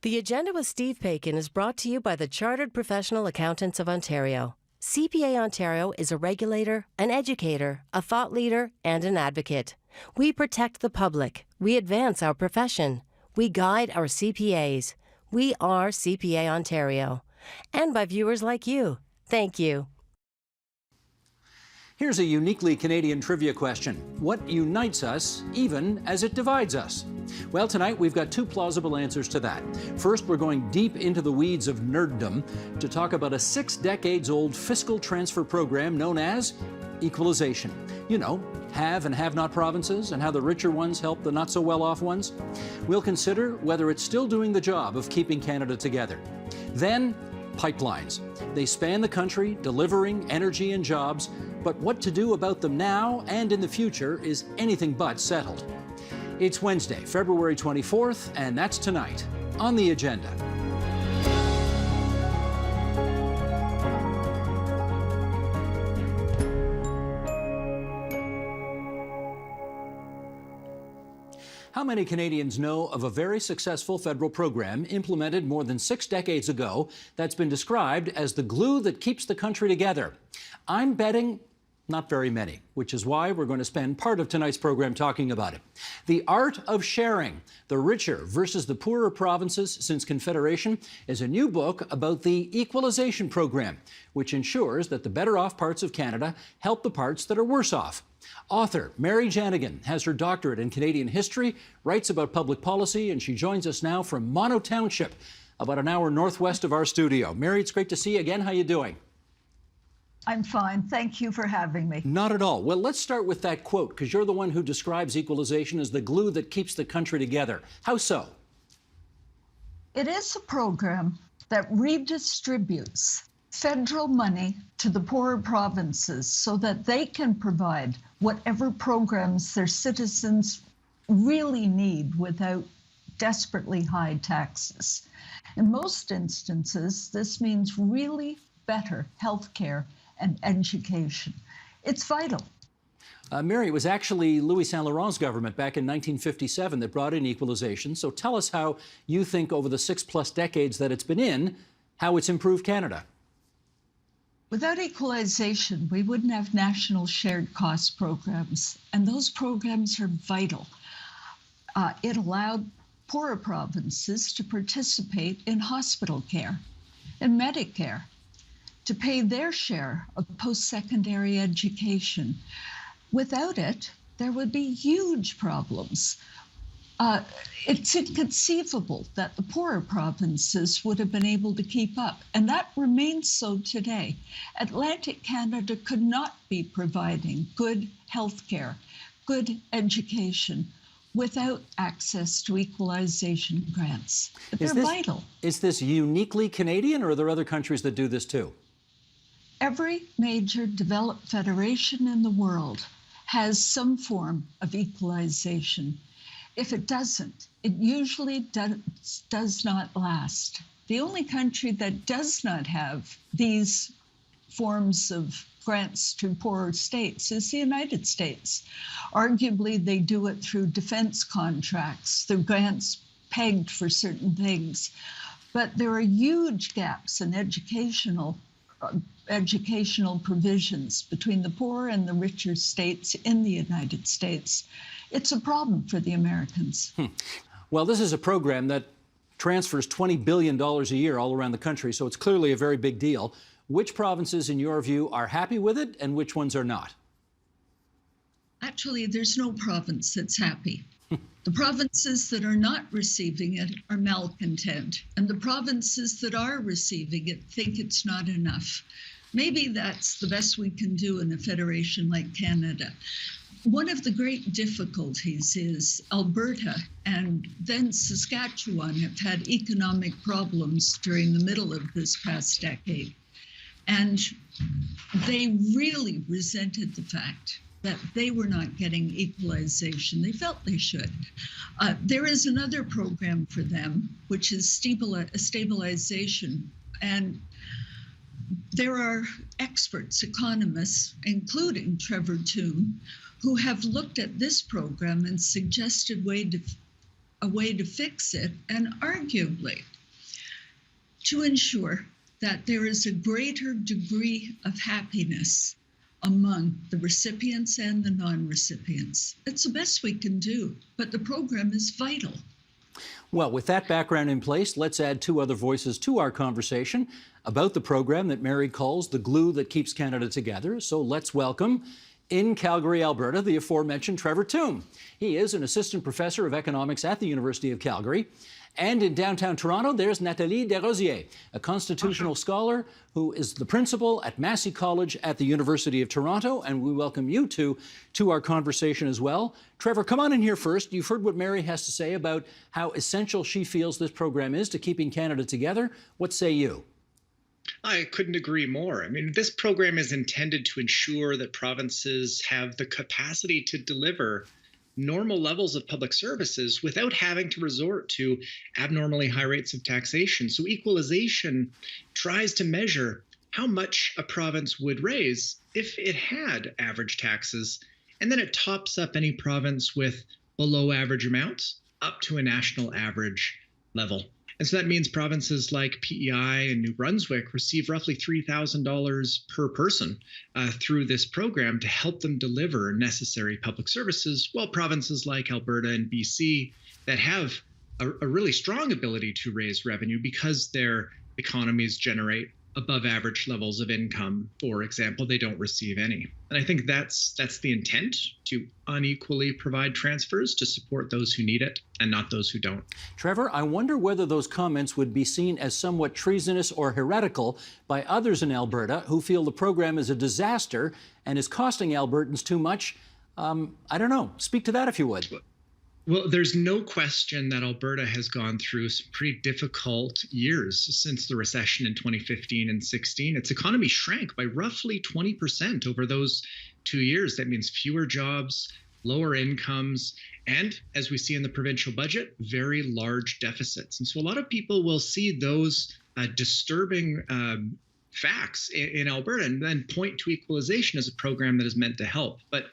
The Agenda with Steve Paikin is brought to you by the Chartered Professional Accountants of Ontario. CPA Ontario is a regulator, an educator, a thought leader, and an advocate. We protect the public. We advance our profession. We guide our CPAs. We are CPA Ontario. And by viewers like you. Thank you. Here's a uniquely Canadian trivia question. What unites us, even as it divides us? Well, tonight we've got two plausible answers to that. First, we're going deep into the weeds of nerddom to talk about a 6 decades-old fiscal transfer program known as Equalization. You know, have and have-not provinces and how the richer ones help the not-so-well-off ones. We'll consider whether it's still doing the job of keeping Canada together. Then, pipelines. They span the country, delivering energy and jobs, but what to do about them now and in the future is anything but settled. It's Wednesday, February 24th, and that's tonight on The Agenda. How many Canadians know of a very successful federal program implemented more than 6 decades ago that's been described as the glue that keeps the country together? I'm betting not very many, which is why we're going to spend part of tonight's program talking about it. The Art of Sharing, the Richer versus the Poorer Provinces Since Confederation, is a new book about the Equalization Program, which ensures that the better off parts of Canada help the parts that are worse off. Author Mary Janigan has her doctorate in Canadian history, writes about public policy, and she joins us now from Mono Township, about an hour northwest of our studio. Mary, it's great to see you again. How you doing? I'm fine. Thank you for having me. Not at all. Well, let's start with that quote, because you're the one who describes equalization as the glue that keeps the country together. How so? It is a program that redistributes federal money to the poorer provinces so that they can provide whatever programs their citizens really need without desperately high taxes. In most instances, this means really better health care and education. It's vital. Mary, it was actually Louis Saint Laurent's government back in 1957 that brought in equalization. So tell us how you think over the 6+ decades that it's been in, how it's improved Canada. Without equalization, we wouldn't have national shared cost programs, and those programs are vital. It allowed poorer provinces to participate in hospital care and Medicare, to pay their share of post-secondary education. Without it, there would be huge problems. It's inconceivable that the poorer provinces would have been able to keep up, and that remains so today. Atlantic Canada could not be providing good health care, good education, without access to equalization grants. But they're vital. Is this uniquely Canadian, or are there other countries that do this too? Every major developed federation in the world has some form of equalization. If it doesn't, it usually does not last. The only country that does not have these forms of grants to poorer states is the United States. Arguably, they do it through defense contracts, through grants pegged for certain things. But there are huge gaps in educational provisions between the poor and the richer states in the United States. It's a problem for the Americans. Well, this is a program that transfers $20 billion a year all around the country, so it's clearly a very big deal. Which provinces, in your view, are happy with it, and which ones are not? Actually, there's no province that's happy. The provinces that are not receiving it are malcontent, and the provinces that are receiving it think it's not enough. Maybe that's the best we can do in a federation like Canada. One of the great difficulties is Alberta and then Saskatchewan have had economic problems during the middle of this past decade. And they really resented the fact that they were not getting equalization. They felt they should. There is another program for them, which is stabilization. And there are experts, economists, including Trevor Toome, who have looked at this program and suggested a way to fix it, and arguably to ensure that there is a greater degree of happiness among the recipients and the non-recipients. It's the best we can do, but the program is vital. Well, with that background in place, let's add two other voices to our conversation about the program that Mary calls the glue that keeps Canada together. So let's welcome, in Calgary, Alberta, the aforementioned Trevor Tombe. He is an assistant professor of economics at the University of Calgary. And in downtown Toronto, there's Nathalie Desrosiers, a constitutional scholar who is the principal at Massey College at the University of Toronto. And we welcome you two to our conversation as well. Trevor, come on in here first. You've heard what Mary has to say about how essential she feels this program is to keeping Canada together. What say you? I couldn't agree more. I mean, this program is intended to ensure that provinces have the capacity to deliver normal levels of public services without having to resort to abnormally high rates of taxation. So equalization tries to measure how much a province would raise if it had average taxes, and then it tops up any province with below average amounts up to a national average level. And so that means provinces like PEI and New Brunswick receive roughly $3,000 per person through this program to help them deliver necessary public services, while provinces like Alberta and BC that have a really strong ability to raise revenue because their economies generate above average levels of income, for example, they don't receive any. And I think that's the intent, to unequally provide transfers to support those who need it and not those who don't. Trevor, I wonder whether those comments would be seen as somewhat treasonous or heretical by others in Alberta who feel the program is a disaster and is costing Albertans too much. I don't know. Speak to that if you would. Well, there's no question that Alberta has gone through some pretty difficult years since the recession in 2015 and 16. Its economy shrank by roughly 20% over those 2 years. That means fewer jobs, lower incomes, and, as we see in the provincial budget, very large deficits. And so a lot of people will see those disturbing facts in Alberta and then point to equalization as a program that is meant to help. But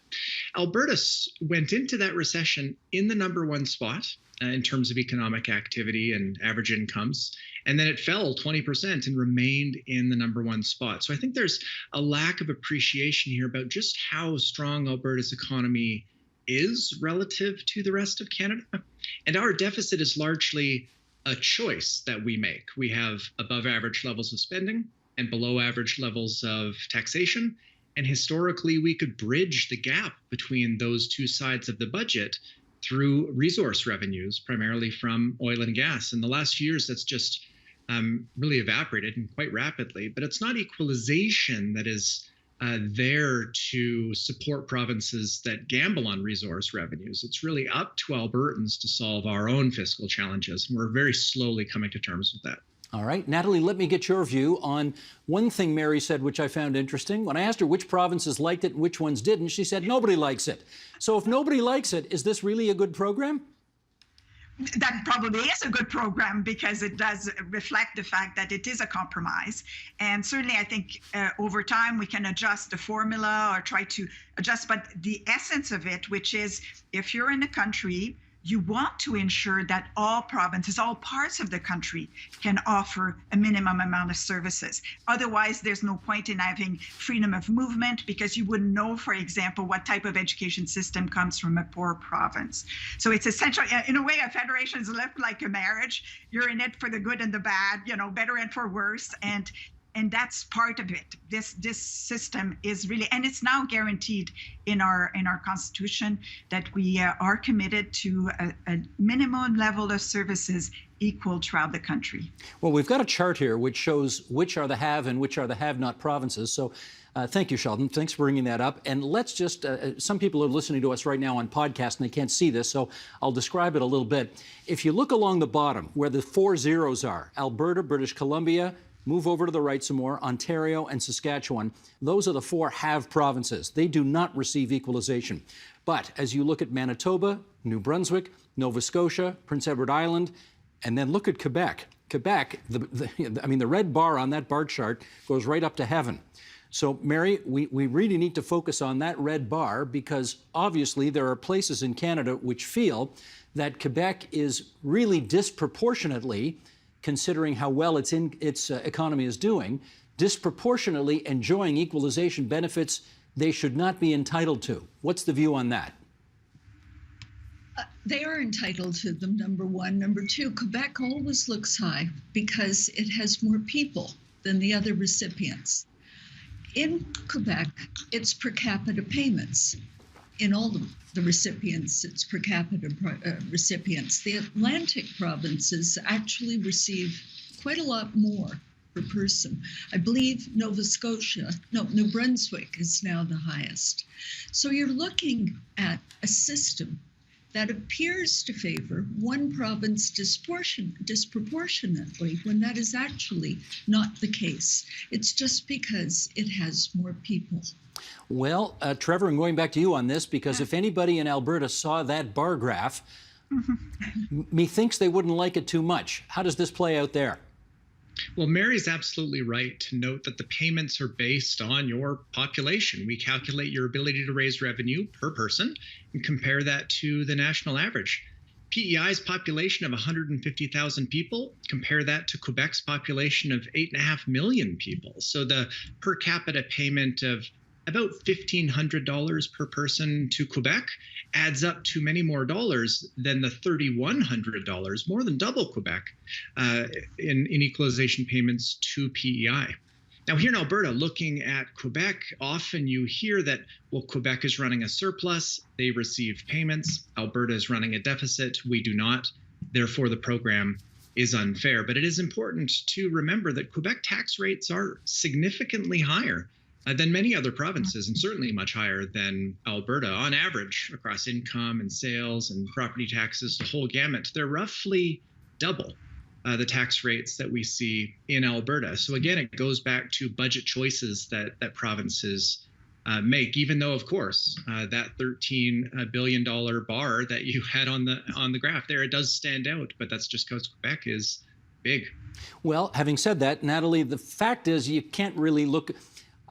Alberta went into that recession in the #1 spot in terms of economic activity and average incomes. And then it fell 20% and remained in the #1 spot. So I think there's a lack of appreciation here about just how strong Alberta's economy is relative to the rest of Canada. And our deficit is largely a choice that we make. We have above average levels of spending and below average levels of taxation. And historically, we could bridge the gap between those two sides of the budget through resource revenues, primarily from oil and gas. In the last few years, that's just really evaporated, and quite rapidly. But it's not equalization that is there to support provinces that gamble on resource revenues. It's really up to Albertans to solve our own fiscal challenges. And we're very slowly coming to terms with that. All right. Natalie, let me get your view on one thing Mary said, which I found interesting. When I asked her which provinces liked it and which ones didn't, she said nobody likes it. So if nobody likes it, is this really a good program? That probably is a good program because it does reflect the fact that it is a compromise. And certainly I think over time we can adjust the formula or try to adjust. But the essence of it, which is if you're in a country, you want to ensure that all provinces, all parts of the country can offer a minimum amount of services. Otherwise, there's no point in having freedom of movement because you wouldn't know, for example, what type of education system comes from a poor province. So it's essential. In a way, a federation is left like a marriage. You're in it for the good and the bad, better and for worse. And that's part of it. This system is really, and it's now guaranteed in our Constitution that we are committed to a minimum level of services equal throughout the country. Well, we've got a chart here which shows which are the have and which are the have-not provinces. So thank you, Sheldon. Thanks for bringing that up. And let's just, some people are listening to us right now on podcast and they can't see this, so I'll describe it a little bit. If you look along the bottom where the 4 zeros are, Alberta, British Columbia, move over to the right some more, Ontario and Saskatchewan. Those are the 4 have provinces. They do not receive equalization. But as you look at Manitoba, New Brunswick, Nova Scotia, Prince Edward Island, and then look at Quebec. Quebec, the red bar on that bar chart goes right up to heaven. So, Mary, we really need to focus on that red bar, because obviously there are places in Canada which feel that Quebec is really disproportionately, considering how well its economy is doing, disproportionately enjoying equalization benefits they should not be entitled to. What's the view on that? They are entitled to them, number one. Number two, Quebec always looks high because it has more people than the other recipients. In Quebec, it's per capita payments. In all the recipients, it's per capita recipients. The Atlantic provinces actually receive quite a lot more per person. I believe New Brunswick is now the highest. So you're looking at a system that appears to favor one province disproportionately, when that is actually not the case. It's just because it has more people. Well, Trevor, I'm going back to you on this, because if anybody in Alberta saw that bar graph, methinks they wouldn't like it too much. How does this play out there? Well, Mary's absolutely right to note that the payments are based on your population. We calculate your ability to raise revenue per person and compare that to the national average. PEI's population of 150,000 people, compare that to Quebec's population of 8.5 million people. So the per capita payment of about $1,500 per person to Quebec adds up to many more dollars than the $3,100, more than double Quebec, in equalization payments to PEI. Now, here in Alberta, looking at Quebec, often you hear that, well, Quebec is running a surplus, they receive payments, Alberta is running a deficit, we do not, therefore the program is unfair. But it is important to remember that Quebec tax rates are significantly higher than many other provinces, and certainly much higher than Alberta. On average, across income and sales and property taxes, the whole gamut, they're roughly double the tax rates that we see in Alberta. So again, it goes back to budget choices that provinces make, even though, of course, that $13 billion bar that you had on the graph there, it does stand out, but that's just because Quebec is big. Well, having said that, Natalie, the fact is you can't really look...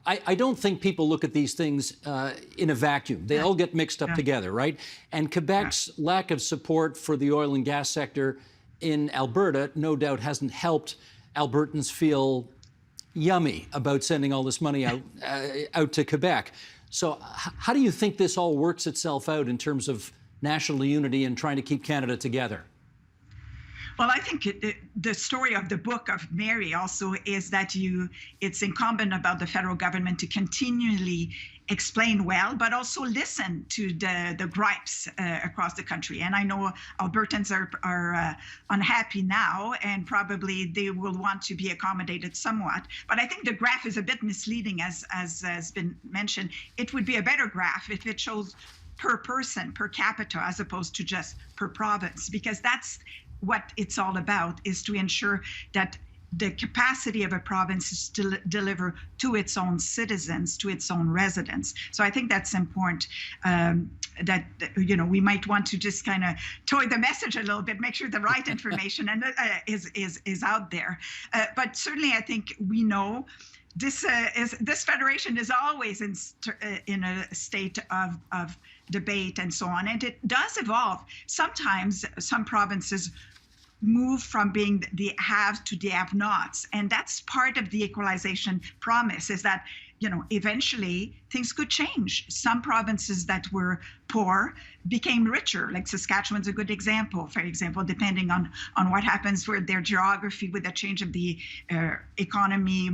I don't think people look at these things in a vacuum. They all get mixed up together, right? And Quebec's lack of support for the oil and gas sector in Alberta no doubt hasn't helped Albertans feel yummy about sending all this money out to Quebec. So how do you think this all works itself out in terms of national unity and trying to keep Canada together? Well, I think the story of the book of Mary also is that it's incumbent about the federal government to continually explain well, but also listen to the gripes across the country. And I know Albertans are unhappy now, and probably they will want to be accommodated somewhat. But I think the graph is a bit misleading, as has been mentioned. It would be a better graph if it shows per person, per capita, as opposed to just per province, because that's what it's all about, is to ensure that the capacity of a province is to deliver to its own citizens, to its own residents. So I think that's important, that we might want to just kind of toy the message a little bit, make sure the right information is out there. But certainly I think we know this federation is always in a state of debate and so on, and it does evolve. Sometimes some provinces move from being the haves to the have-nots, and that's part of the equalization promise, is that eventually things could change. Some provinces that were poor became richer, like Saskatchewan's a good example, for example, depending on what happens with their geography, with the change of the economy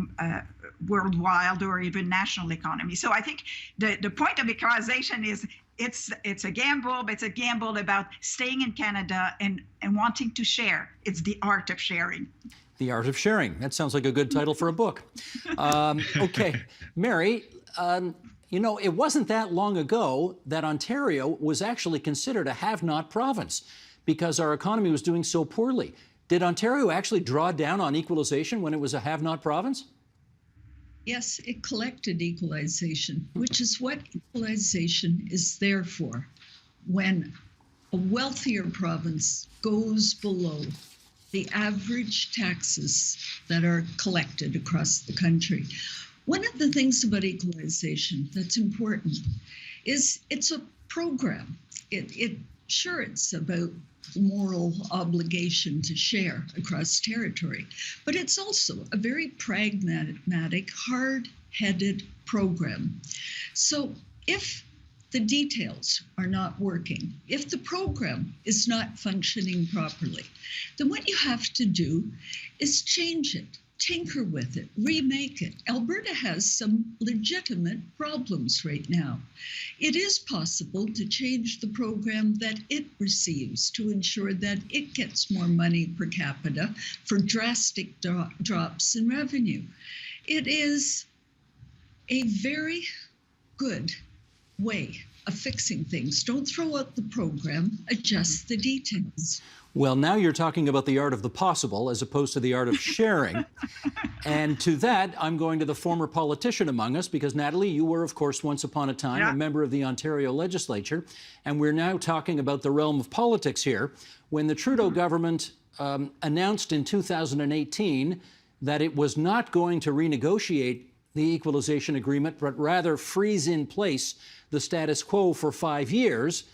worldwide or even national economy. So I think the point of equalization is it's a gamble, but it's a gamble about staying in Canada and wanting to share. It's the art of sharing. The Art of Sharing. That sounds like a good title for a book. Okay, Mary, it wasn't that long ago that Ontario was actually considered a have-not province because our economy was doing so poorly. Did Ontario actually draw down on equalization when it was a have-not province? Yes, it collected equalization, which is what equalization is there for. When a wealthier province goes below the average taxes that are collected across the country, One of the things about equalization that's important is it's a program. Sure, it's about the moral obligation to share across territory, but it's also a very pragmatic, hard-headed program. So if the details are not working, if the program is not functioning properly, then what you have to do is change it, tinker with it, remake it. Alberta has some legitimate problems right now. It is possible to change the program that it receives to ensure that it gets more money per capita for drastic drops in revenue. It is a very good way of fixing things. Don't throw out the program, adjust the details. Well, now you're talking about the art of the possible as opposed to the art of sharing. And to that, I'm going to the former politician among us, because Natalie, you were, of course, once upon a time a member of the Ontario legislature. And we're now talking about the realm of politics here. When the Trudeau government announced in 2018 that it was not going to renegotiate the equalization agreement, but rather freeze in place the status quo for 5 years,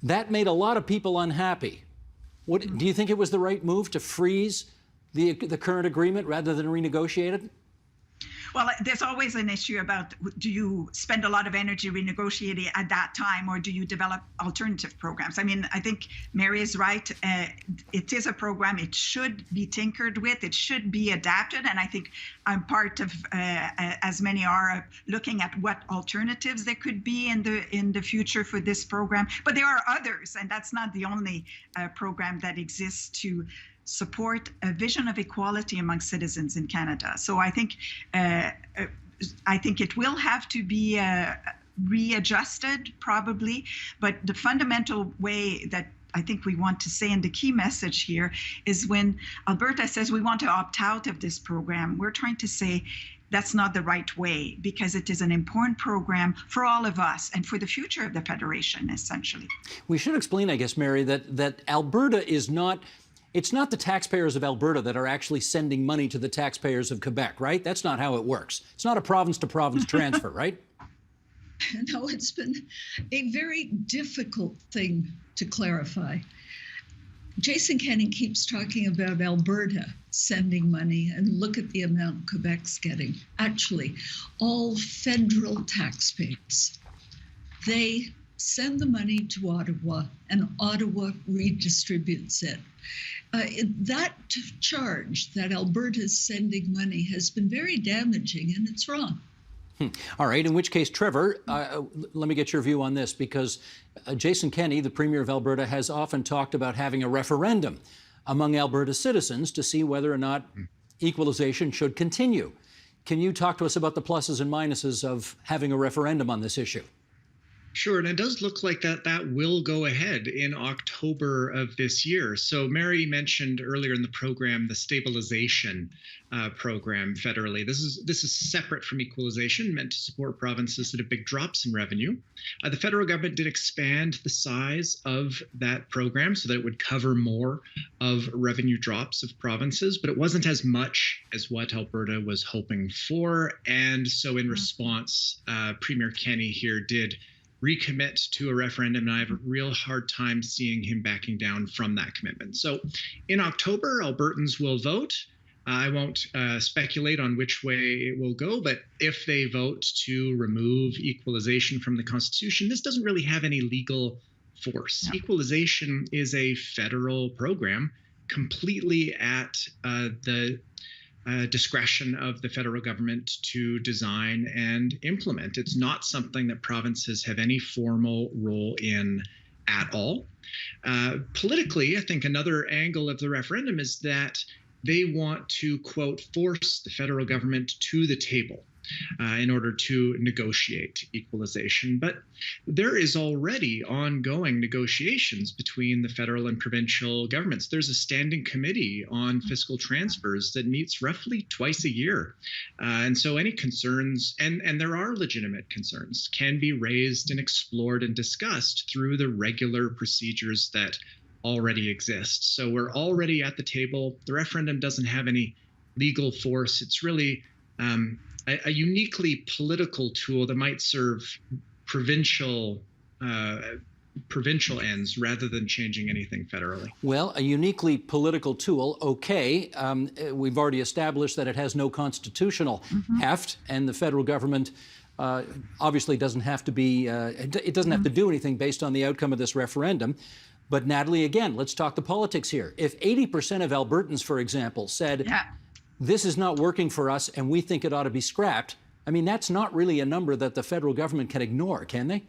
that made a lot of people unhappy. Do you think it was the right move to freeze the current agreement rather than renegotiate it? Well, there's always an issue about, do you spend a lot of energy renegotiating at that time, or do you develop alternative programs? I mean, I think Mary is right. It is a program. It should be tinkered with. It should be adapted. And I think I'm part of, as many are, looking at what alternatives there could be in the future for this program. But there are others, and that's not the only program that exists to support a vision of equality among citizens in Canada. So I think it will have to be readjusted probably, but the fundamental way that I think we want to say, and the key message here is when Alberta says we want to opt out of this program, we're trying to say that's not the right way, because it is an important program for all of us and for the future of the Federation, essentially. We should explain, I guess, Mary, that Alberta is not, it's not the taxpayers of Alberta that are actually sending money to the taxpayers of Quebec, right? That's not how it works. It's not a province-to-province transfer, right? No, it's been a very difficult thing to clarify. Jason Kenney keeps talking about Alberta sending money, and look at the amount Quebec's getting. Actually, all federal taxpayers, they send the money to Ottawa, and Ottawa redistributes it. That charge that Alberta is sending money has been very damaging, and it's wrong. All right, in which case, Trevor, let me get your view on this, because Jason Kenney, the Premier of Alberta, has often talked about having a referendum among Alberta citizens to see whether or not equalization should continue. Can you talk to us about the pluses and minuses of having a referendum on this issue? Sure, and it does look like that will go ahead in October of this year. So Mary mentioned earlier in the program the stabilization program federally. This is separate from equalization, meant to support provinces that have big drops in revenue. The federal government did expand the size of that program so that it would cover more of revenue drops of provinces, but it wasn't as much as what Alberta was hoping for. And so in response, Premier Kenney here did recommit to a referendum, and I have a real hard time seeing him backing down from that commitment. So in October, Albertans will vote. I won't speculate on which way it will go, but if they vote to remove equalization from the Constitution, this doesn't really have any legal force. No. Equalization is a federal program completely at the discretion of the federal government to design and implement. It's not something that provinces have any formal role in at all. Politically, I think another angle of the referendum is that they want to, quote, force the federal government to the table in order to negotiate equalization. But there is already ongoing negotiations between the federal and provincial governments. There's a standing committee on fiscal transfers that meets roughly twice a year. And so any concerns, and there are legitimate concerns, can be raised and explored and discussed through the regular procedures that already exist. So we're already at the table. The referendum doesn't have any legal force. It's really a uniquely political tool that might serve provincial ends rather than changing anything federally. Well, a uniquely political tool, okay. We've already established that it has no constitutional heft, and the federal government obviously doesn't have to be, it doesn't have to do anything based on the outcome of this referendum. But Natalie, again, let's talk the politics here. If 80% of Albertans, for example, said, this is not working for us and we think it ought to be scrapped, I mean, that's not really a number that the federal government can ignore, can they?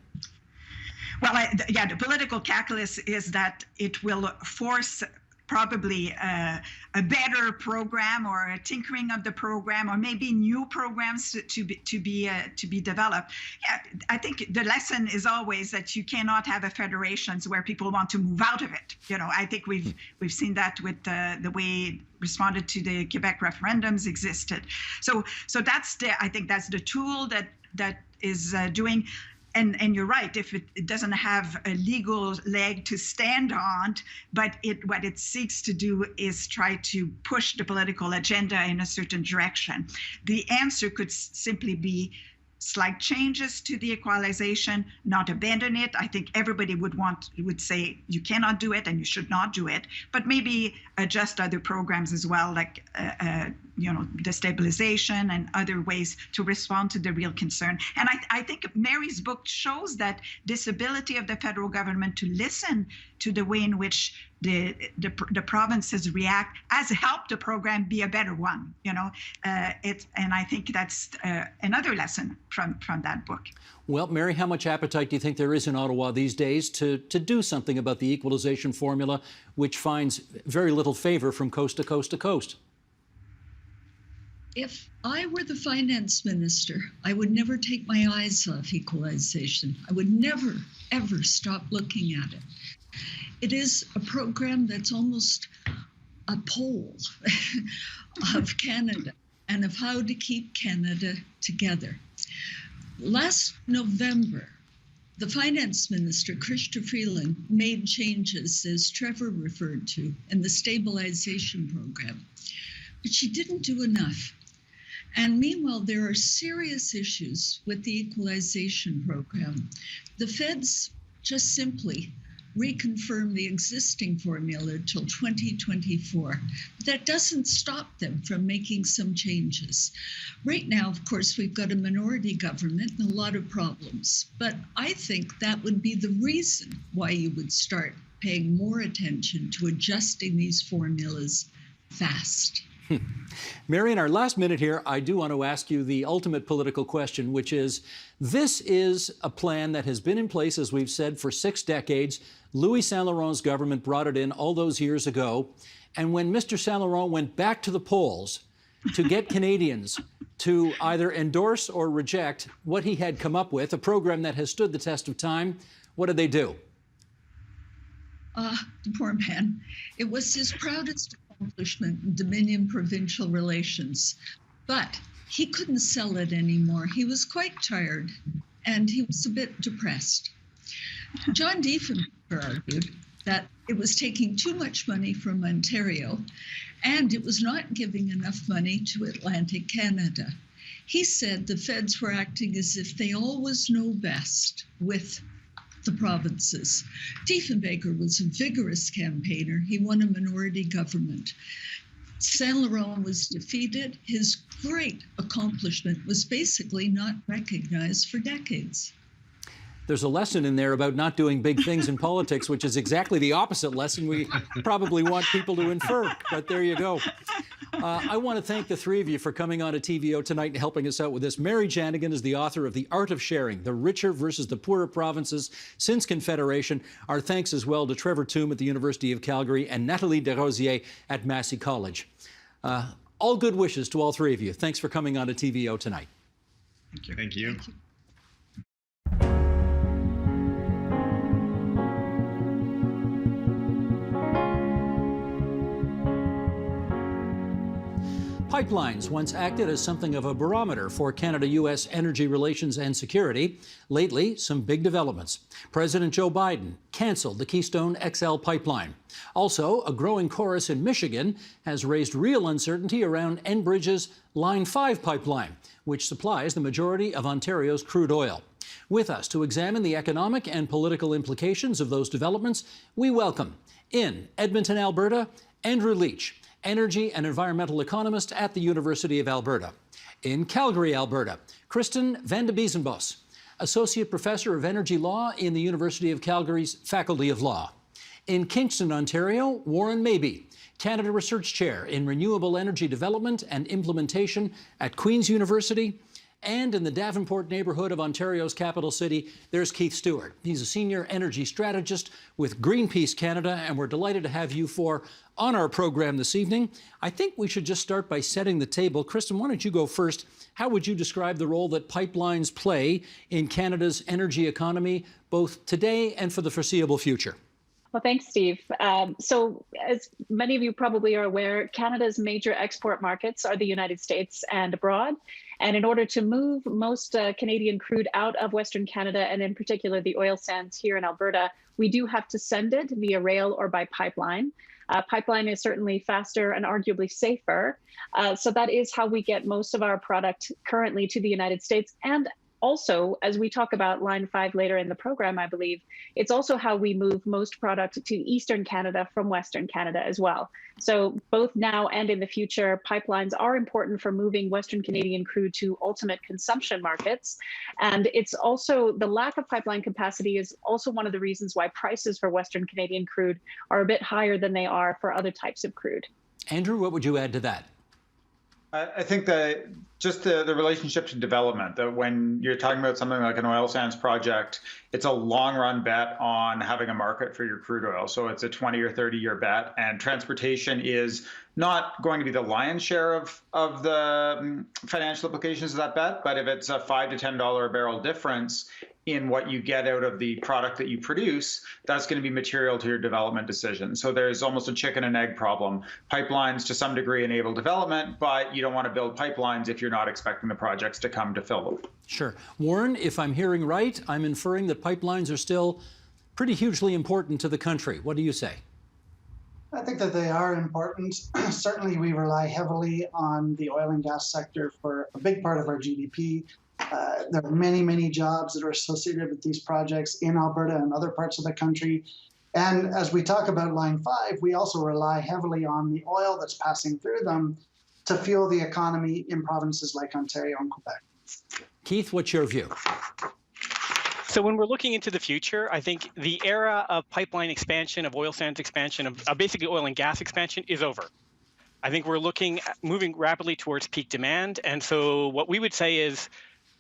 Well, the political calculus is that it will force probably a better program or a tinkering of the program, or maybe new programs to be developed. Yeah, I think the lesson is always that you cannot have a federations where people want to move out of it. You know, I think we've seen that with the way responded to the Quebec referendums existed. So that's I think that's the tool that is doing. And you're right, if it doesn't have a legal leg to stand on, but what it seeks to do is try to push the political agenda in a certain direction. The answer could simply be slight changes to the equalization, not abandon it. I think everybody would say you cannot do it and you should not do it, but maybe adjust other programs as well, like destabilization and other ways to respond to the real concern. And I think Mary's book shows that this ability of the federal government to listen to the way in which the provinces react has helped the program be a better one. And I think that's another lesson from that book. Well, Mary, how much appetite do you think there is in Ottawa these days to do something about the equalization formula, which finds very little favor from coast to coast to coast? If I were the finance minister, I would never take my eyes off equalization. I would never, ever stop looking at it. It is a program that's almost a poll of Canada and of how to keep Canada together. Last November, the finance minister, Chrystia Freeland, made changes, as Trevor referred to, in the stabilization program, but she didn't do enough. And meanwhile, there are serious issues with the equalization program. The feds just simply reconfirm the existing formula till 2024. That doesn't stop them from making some changes. Right now, of course, we've got a minority government and a lot of problems, but I think that would be the reason why you would start paying more attention to adjusting these formulas fast. Mary, in our last minute here, I do want to ask you the ultimate political question, which is, this is a plan that has been in place, as we've said, for 6 decades. Louis Saint-Laurent's government brought it in all those years ago. And when Mr. Saint-Laurent went back to the polls to get Canadians to either endorse or reject what he had come up with, a program that has stood the test of time, what did they do? The poor man. It was his proudest accomplishment in Dominion provincial relations, but he couldn't sell it anymore. He was quite tired and he was a bit depressed. John Diefenbaker argued that it was taking too much money from Ontario and it was not giving enough money to Atlantic Canada. He said the feds were acting as if they always know best with the provinces. Diefenbaker was a vigorous campaigner. He won a minority government. Saint-Laurent was defeated. His great accomplishment was basically not recognized for decades. There's a lesson in there about not doing big things in politics, which is exactly the opposite lesson we probably want people to infer. But there you go. I want to thank the 3 of you for coming on to TVO tonight and helping us out with this. Mary Janigan is the author of The Art of Sharing, The Richer versus the Poorer Provinces Since Confederation. Our thanks as well to Trevor Tombe at the University of Calgary and Nathalie Desrosiers at Massey College. All good wishes to all 3 of you. Thanks for coming on to TVO tonight. Thank you. Thank you. Thank you. Pipelines once acted as something of a barometer for Canada-U.S. energy relations and security. Lately, some big developments. President Joe Biden canceled the Keystone XL Pipeline. Also, a growing chorus in Michigan has raised real uncertainty around Enbridge's Line 5 pipeline, which supplies the majority of Ontario's crude oil. With us to examine the economic and political implications of those developments, we welcome, in Edmonton, Alberta, Andrew Leach, energy and environmental economist at the University of Alberta. In Calgary, Alberta, Kristen van de Biesenbos, associate professor of energy law in the University of Calgary's Faculty of Law. In Kingston, Ontario, Warren Mabey, Canada Research Chair in Renewable Energy Development and Implementation at Queen's University. And in the Davenport neighbourhood of Ontario's capital city, there's Keith Stewart. He's a senior energy strategist with Greenpeace Canada, and we're delighted to have you four on our program this evening. I think we should just start by setting the table. Kristen, why don't you go first? How would you describe the role that pipelines play in Canada's energy economy, both today and for the foreseeable future? Well, thanks, Steve. So as many of you probably are aware, Canada's major export markets are the United States and abroad. And in order to move most Canadian crude out of Western Canada, and in particular the oil sands here in Alberta, we do have to send it via rail or by pipeline. Pipeline is certainly faster and arguably safer. So that is how we get most of our product currently to the United States. And also, as we talk about Line 5 later in the program, I believe, it's also how we move most product to Eastern Canada from Western Canada as well. So both now and in the future, pipelines are important for moving Western Canadian crude to ultimate consumption markets. And it's also, the lack of pipeline capacity is also one of the reasons why prices for Western Canadian crude are a bit higher than they are for other types of crude. Andrew, what would you add to that? I think that just the relationship to development, that when you're talking about something like an oil sands project, it's a long run bet on having a market for your crude oil. So it's a 20 or 30-year bet, and transportation is not going to be the lion's share of the financial implications of that bet. But if it's a $5 to $10 a barrel difference in what you get out of the product that you produce, that's going to be material to your development decision. So there's almost a chicken and egg problem. Pipelines to some degree enable development, but you don't want to build pipelines if you're not expecting the projects to come to fill them. Sure. Warren, if I'm hearing right, I'm inferring that pipelines are still pretty hugely important to the country. What do you say? I think that they are important. Certainly, we rely heavily on the oil and gas sector for a big part of our GDP. There are many, many jobs that are associated with these projects in Alberta and other parts of the country. And as we talk about Line 5, we also rely heavily on the oil that's passing through them to fuel the economy in provinces like Ontario and Quebec. Keith, what's your view? So when we're looking into the future, I think the era of pipeline expansion, of oil sands expansion, of basically oil and gas expansion is over. I think we're moving rapidly towards peak demand. And so what we would say is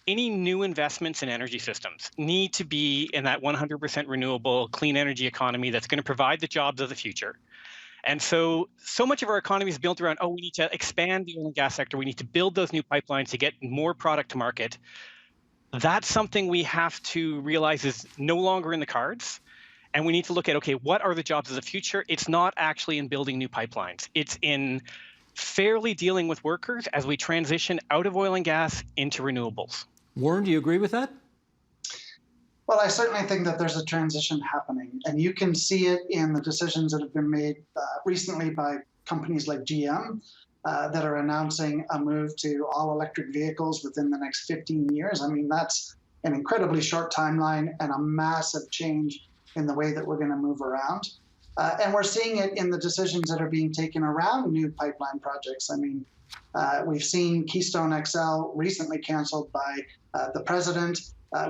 any new investments in energy systems need to be in that 100% renewable, clean energy economy that's going to provide the jobs of the future. And so much of our economy is built around, we need to expand the oil and gas sector. We need to build those new pipelines to get more product to market. That's something we have to realize is no longer in the cards. And we need to look at, okay, what are the jobs of the future? It's not actually in building new pipelines. It's in fairly dealing with workers as we transition out of oil and gas into renewables. Warren, do you agree with that? Well, I certainly think that there's a transition happening, and you can see it in the decisions that have been made recently by companies like GM that are announcing a move to all electric vehicles within the next 15 years. I mean, that's an incredibly short timeline and a massive change in the way that we're going to move around. And we're seeing it in the decisions that are being taken around new pipeline projects. I mean, we've seen Keystone XL recently canceled by the president.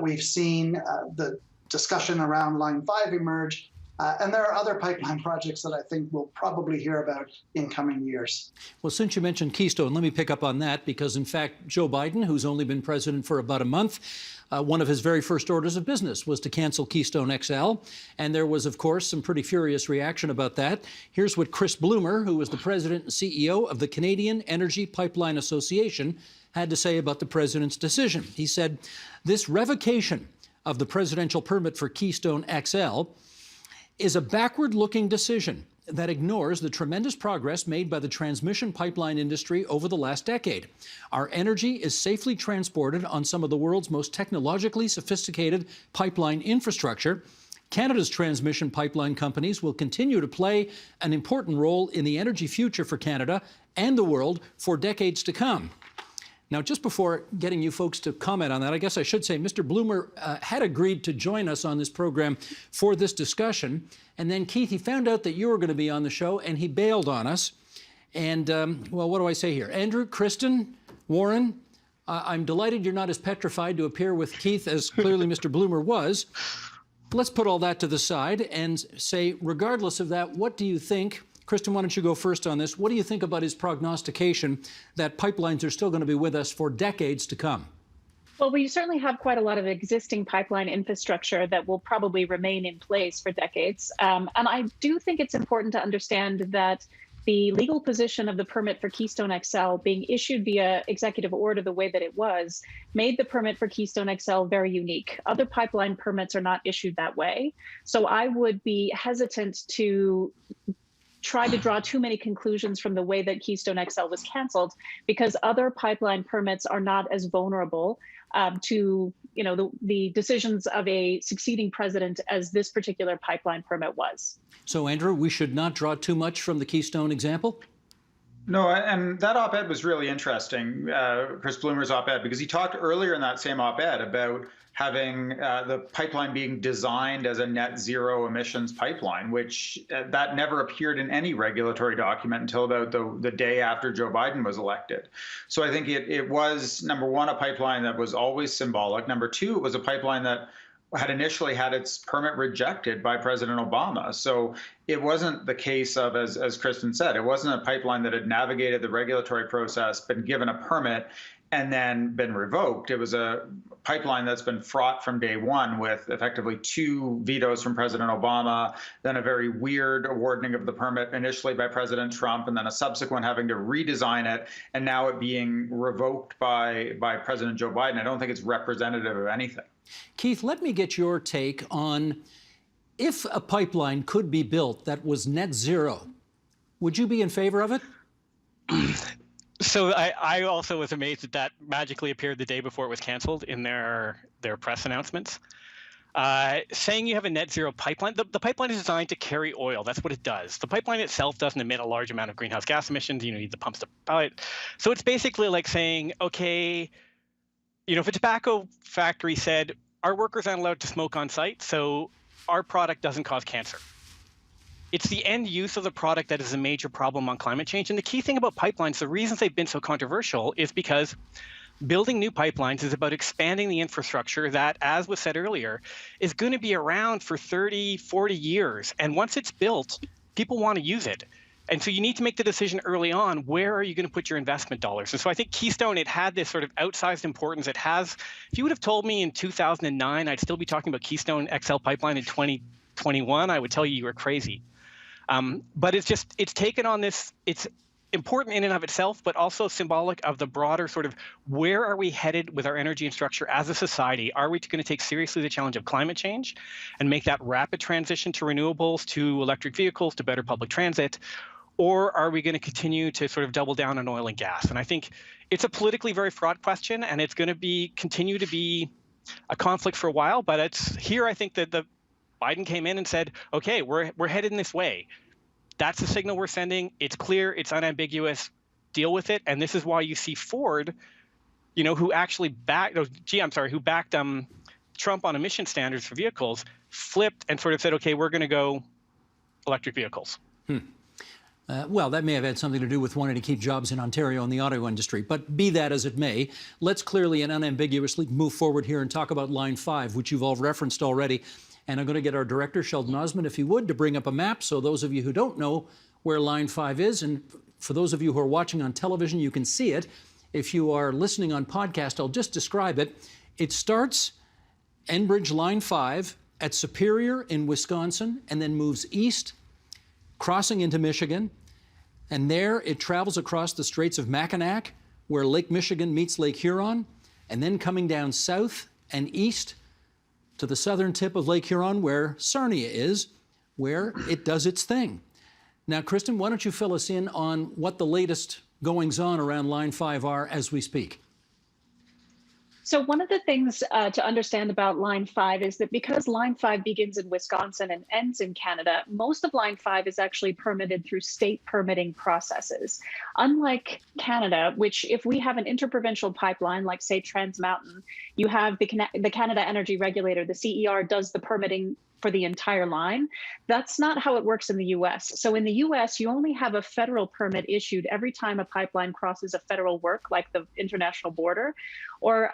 We've seen the discussion around Line 5 emerge. And there are other pipeline projects that I think we'll probably hear about in coming years. Well, since you mentioned Keystone, let me pick up on that because, in fact, Joe Biden, who's only been president for about a month, one of his very first orders of business was to cancel Keystone XL. And there was, of course, some pretty furious reaction about that. Here's what Chris Bloomer, who was the president and CEO of the Canadian Energy Pipeline Association, had to say about the president's decision. He said, "This revocation of the presidential permit for Keystone XL is a backward-looking decision that ignores the tremendous progress made by the transmission pipeline industry over the last decade. Our energy is safely transported on some of the world's most technologically sophisticated pipeline infrastructure. Canada's transmission pipeline companies will continue to play an important role in the energy future for Canada and the world for decades to come. Now, just before getting you folks to comment on that, I guess I should say Mr. Bloomer had agreed to join us on this program for this discussion. And then, Keith, he found out that you were going to be on the show, and he bailed on us. And, well, what do I say here? Andrew, Kristen, Warren, I'm delighted you're not as petrified to appear with Keith as clearly Mr. Bloomer was. Let's put all that to the side and say, regardless of that, what do you think? Kristen, why don't you go first on this? What do you think about his prognostication that pipelines are still going to be with us for decades to come? Well, we certainly have quite a lot of existing pipeline infrastructure that will probably remain in place for decades. And I do think it's important to understand that the legal position of the permit for Keystone XL being issued via executive order the way that it was made the permit for Keystone XL very unique. Other pipeline permits are not issued that way. So I would be hesitant to try to draw too many conclusions from the way that Keystone XL was canceled, because other pipeline permits are not as vulnerable to the decisions of a succeeding president as this particular pipeline permit was. So, Andrew, we should not draw too much from the Keystone example? No, and that op-ed was really interesting, Chris Bloomer's op-ed, because he talked earlier in that same op-ed about having the pipeline being designed as a net zero emissions pipeline, which that never appeared in any regulatory document until about the day after Joe Biden was elected. So I think it was, number one, a pipeline that was always symbolic. Number two, it was a pipeline that had initially had its permit rejected by President Obama. So it wasn't the case of, as Kristen said, it wasn't a pipeline that had navigated the regulatory process, been given a permit, and then been revoked. It was a pipeline that's been fraught from day one with effectively 2 vetoes from President Obama, then a very weird awarding of the permit initially by President Trump, and then a subsequent having to redesign it, and now it being revoked by President Joe Biden. I don't think it's representative of anything. Keith, let me get your take on if a pipeline could be built that was net zero, would you be in favor of it? So I also was amazed that that magically appeared the day before it was canceled in their press announcements. Saying you have a net zero pipeline, the pipeline is designed to carry oil. That's what it does. The pipeline itself doesn't emit a large amount of greenhouse gas emissions. You need the pumps to power it. So it's basically like saying, okay, if a tobacco factory said, our workers aren't allowed to smoke on site, so our product doesn't cause cancer. It's the end use of the product that is a major problem on climate change. And the key thing about pipelines, the reasons they've been so controversial is because building new pipelines is about expanding the infrastructure that, as was said earlier, is going to be around for 30, 40 years. And once it's built, people want to use it. And so you need to make the decision early on, where are you going to put your investment dollars? And so I think Keystone, it had this sort of outsized importance. It has, if you would have told me in 2009, I'd still be talking about Keystone XL Pipeline in 2021, I would tell you were crazy. But it's taken on this, it's important in and of itself, but also symbolic of the broader sort of where are we headed with our energy and structure as a society? Are we going to take seriously the challenge of climate change and make that rapid transition to renewables, to electric vehicles, to better public transit? Or are we going to continue to sort of double down on oil and gas? And I think it's a politically very fraught question, and it's going to continue to be a conflict for a while. But it's here, I think that Biden came in and said, okay, we're headed in this way. That's the signal we're sending. It's clear, it's unambiguous, deal with it. And this is why you see Ford, who actually backed Trump on emission standards for vehicles, flipped and sort of said, okay, we're going to go electric vehicles. Well, that may have had something to do with wanting to keep jobs in Ontario and the auto industry. But be that as it may, let's clearly and unambiguously move forward here and talk about Line 5, which you've all referenced already. And I'm going to get our director, Sheldon Osmond, if he would, to bring up a map so those of you who don't know where Line 5 is, and for those of you who are watching on television, you can see it. If you are listening on podcast, I'll just describe it. It starts Enbridge Line 5 at Superior in Wisconsin and then moves east, crossing into Michigan, and there it travels across the Straits of Mackinac, where Lake Michigan meets Lake Huron, and then coming down south and east to the southern tip of Lake Huron, where Sarnia is, where it does its thing. Now, Kristen, why don't you fill us in on what the latest goings-on around Line 5 are as we speak? So one of the things to understand about Line 5 is that because Line 5 begins in Wisconsin and ends in Canada, most of Line 5 is actually permitted through state permitting processes. Unlike Canada, which if we have an interprovincial pipeline, like say Trans Mountain, you have the Canada Energy Regulator, the CER, does the permitting for the entire line. That's not how it works in the US. So in the US, you only have a federal permit issued every time a pipeline crosses a federal work, like the international border, or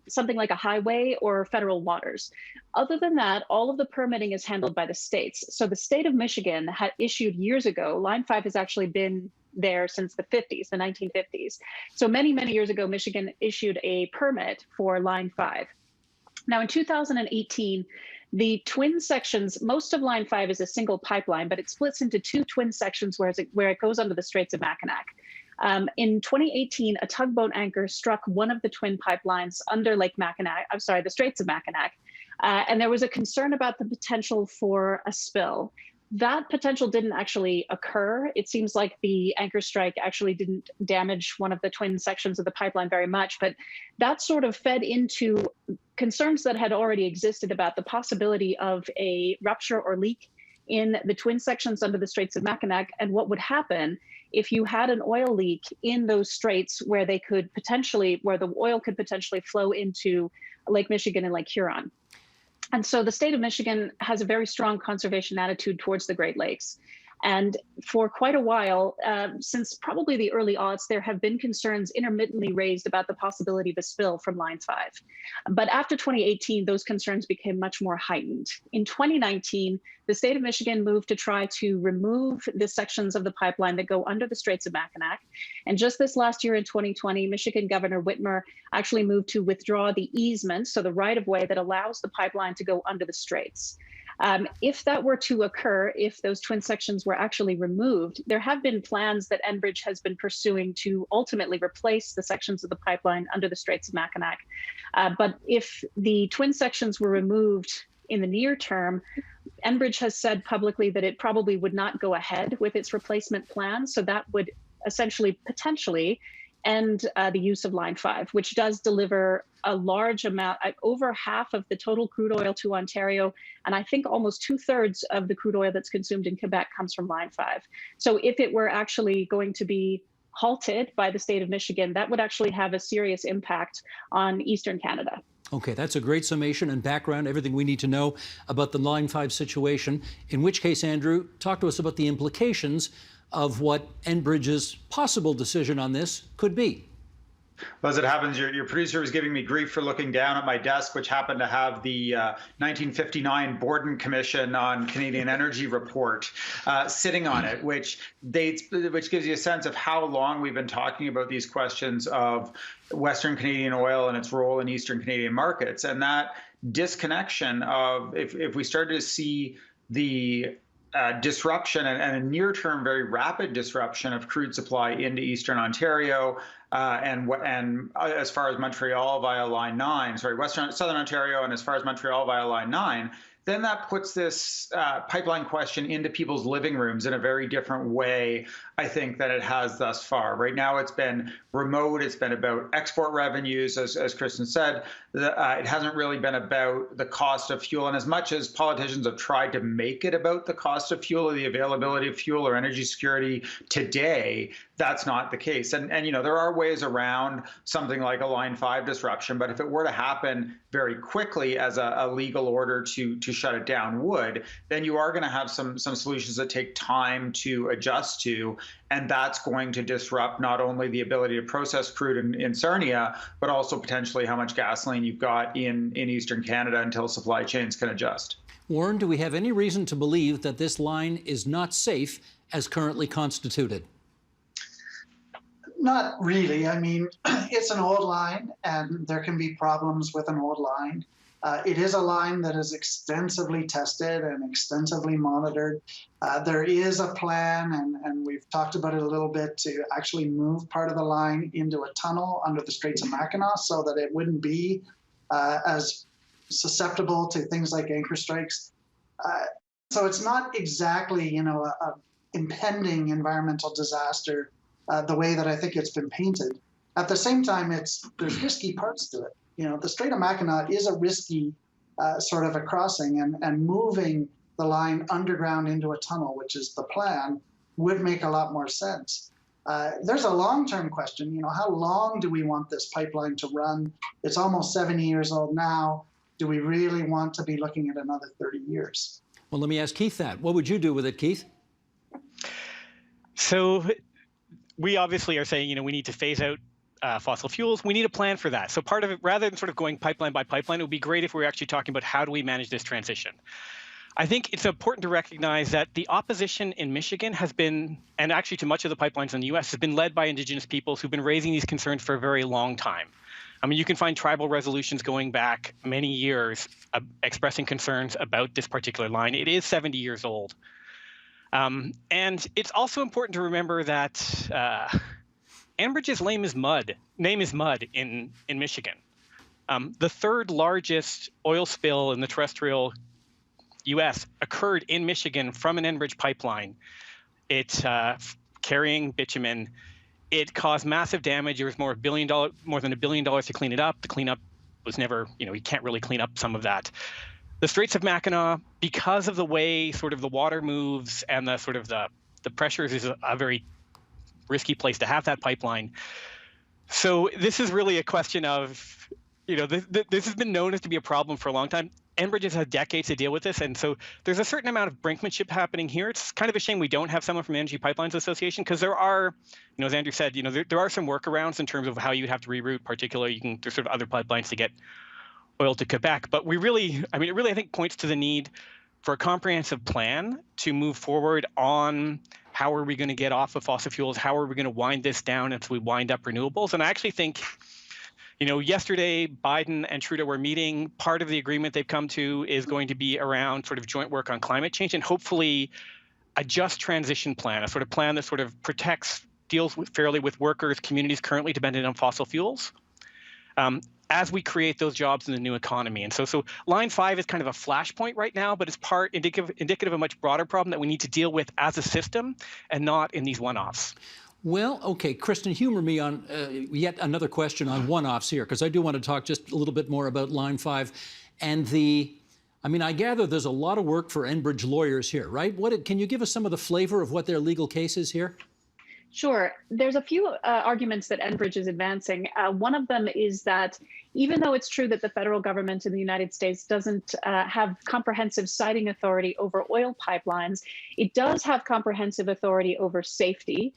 something like a highway or federal waters. Other than that, all of the permitting is handled by the states. So the state of Michigan had issued years ago, Line 5 has actually been there since the 50s, the 1950s. So many, many years ago, Michigan issued a permit for Line 5. Now in 2018, the twin sections, most of Line 5 is a single pipeline, but it splits into two twin sections where it goes under the Straits of Mackinac. In 2018, a tugboat anchor struck one of the twin pipelines under the Straits of Mackinac, and there was a concern about the potential for a spill. That potential didn't actually occur. It seems like the anchor strike actually didn't damage one of the twin sections of the pipeline very much, but that sort of fed into concerns that had already existed about the possibility of a rupture or leak in the twin sections under the Straits of Mackinac, and what would happen if you had an oil leak in those straits where the oil could potentially flow into Lake Michigan and Lake Huron. And so the state of Michigan has a very strong conservation attitude towards the Great Lakes. And for quite a while, since probably the early aughts, there have been concerns intermittently raised about the possibility of a spill from Line 5. But after 2018, those concerns became much more heightened. In 2019, the state of Michigan moved to try to remove the sections of the pipeline that go under the Straits of Mackinac. And just this last year in 2020, Michigan Governor Whitmer actually moved to withdraw the easement, so the right-of-way that allows the pipeline to go under the straits. If that were to occur, if those twin sections were actually removed, there have been plans that Enbridge has been pursuing to ultimately replace the sections of the pipeline under the Straits of Mackinac. But if the twin sections were removed in the near term, Enbridge has said publicly that it probably would not go ahead with its replacement plan. So that would essentially potentially end the use of Line 5, which does deliver a large amount, over half of the total crude oil to Ontario, and I think almost 2/3 of the crude oil that's consumed in Quebec comes from Line 5. So if it were actually going to be halted by the state of Michigan, that would actually have a serious impact on Eastern Canada. Okay, that's a great summation and background, everything we need to know about the Line 5 situation. In which case, Andrew, talk to us about the implications of what Enbridge's possible decision on this could be. Well, as it happens, your producer was giving me grief for looking down at my desk, which happened to have the 1959 Borden Commission on Canadian Energy report sitting on it, which gives you a sense of how long we've been talking about these questions of Western Canadian oil and its role in Eastern Canadian markets. And that disconnection of, if we started to see the disruption and a near-term, very rapid disruption of crude supply into Eastern Ontario, and as far as Montreal via Line 9, Southern Ontario, and as far as Montreal via Line 9, then that puts this pipeline question into people's living rooms in a very different way, I think, than it has thus far. Right now, it's been remote. It's been about export revenues, as Kristen said. It hasn't really been about the cost of fuel. And as much as politicians have tried to make it about the cost of fuel or the availability of fuel or energy security today, that's not the case. And there are ways around something like a Line 5 disruption, but if it were to happen very quickly as a legal order to shut it down then you are going to have some solutions that take time to adjust to. And that's going to disrupt not only the ability to process crude in Sarnia, but also potentially how much gasoline you've got in Eastern Canada until supply chains can adjust. Warren, do we have any reason to believe that this line is not safe as currently constituted? Not really. I mean, it's an old line, and there can be problems with an old line. It is a line that is extensively tested and extensively monitored. There is a plan, and we've talked about it a little bit, to actually move part of the line into a tunnel under the Straits of Mackinac so that it wouldn't be as susceptible to things like anchor strikes. So it's not exactly, impending environmental disaster the way that I think it's been painted. At the same time, there's risky parts to it. The Strait of Mackinac is a risky sort of a crossing, and moving the line underground into a tunnel, which is the plan, would make a lot more sense. There's a long-term question. How long do we want this pipeline to run? It's almost 70 years old now. Do we really want to be looking at another 30 years? Well, let me ask Keith that. What would you do with it, Keith? So we obviously are saying, we need to phase out fossil fuels. We need a plan for that. So part of it, rather than sort of going pipeline by pipeline, it would be great if we were actually talking about how do we manage this transition. I think it's important to recognize that the opposition in Michigan has been, and actually to much of the pipelines in the U.S., has been led by Indigenous peoples who've been raising these concerns for a very long time. I mean, you can find tribal resolutions going back many years expressing concerns about this particular line. It is 70 years old. And it's also important to remember that Enbridge's name is mud in Michigan. The third largest oil spill in the terrestrial U.S. occurred in Michigan from an Enbridge pipeline. It carrying bitumen. It caused massive damage. There was more than $1 billion to clean it up. The cleanup was never, you can't really clean up some of that. The Straits of Mackinac, because of the way sort of the water moves and the sort of the pressures, is a very risky place to have that pipeline. So this is really a question of, this has been known as to be a problem for a long time. Enbridge has had decades to deal with this, and so there's a certain amount of brinkmanship happening here. It's kind of a shame we don't have someone from the Energy Pipelines Association, because there are, as Andrew said, there are some workarounds in terms of how you'd have to reroute. Particularly, there's sort of other pipelines to get oil to Quebec. But it really, I think, points to the need for a comprehensive plan to move forward on how are we going to get off of fossil fuels, how are we going to wind this down as we wind up renewables. And I actually think, yesterday Biden and Trudeau were meeting. Part of the agreement they've come to is going to be around sort of joint work on climate change and hopefully a just transition plan, a sort of plan that sort of deals fairly with workers, communities currently dependent on fossil fuels, as we create those jobs in the new economy. And so Line 5 is kind of a flashpoint right now, but it's part indicative of a much broader problem that we need to deal with as a system and not in these one-offs. Well, okay, Kristen, humor me on yet another question on one-offs here, because I do want to talk just a little bit more about Line 5 and I gather there's a lot of work for Enbridge lawyers here, right? Can you give us some of the flavor of what their legal case is here? Sure. There's a few arguments that Enbridge is advancing. One of them is that even though it's true that the federal government in the United States doesn't have comprehensive siting authority over oil pipelines, it does have comprehensive authority over safety.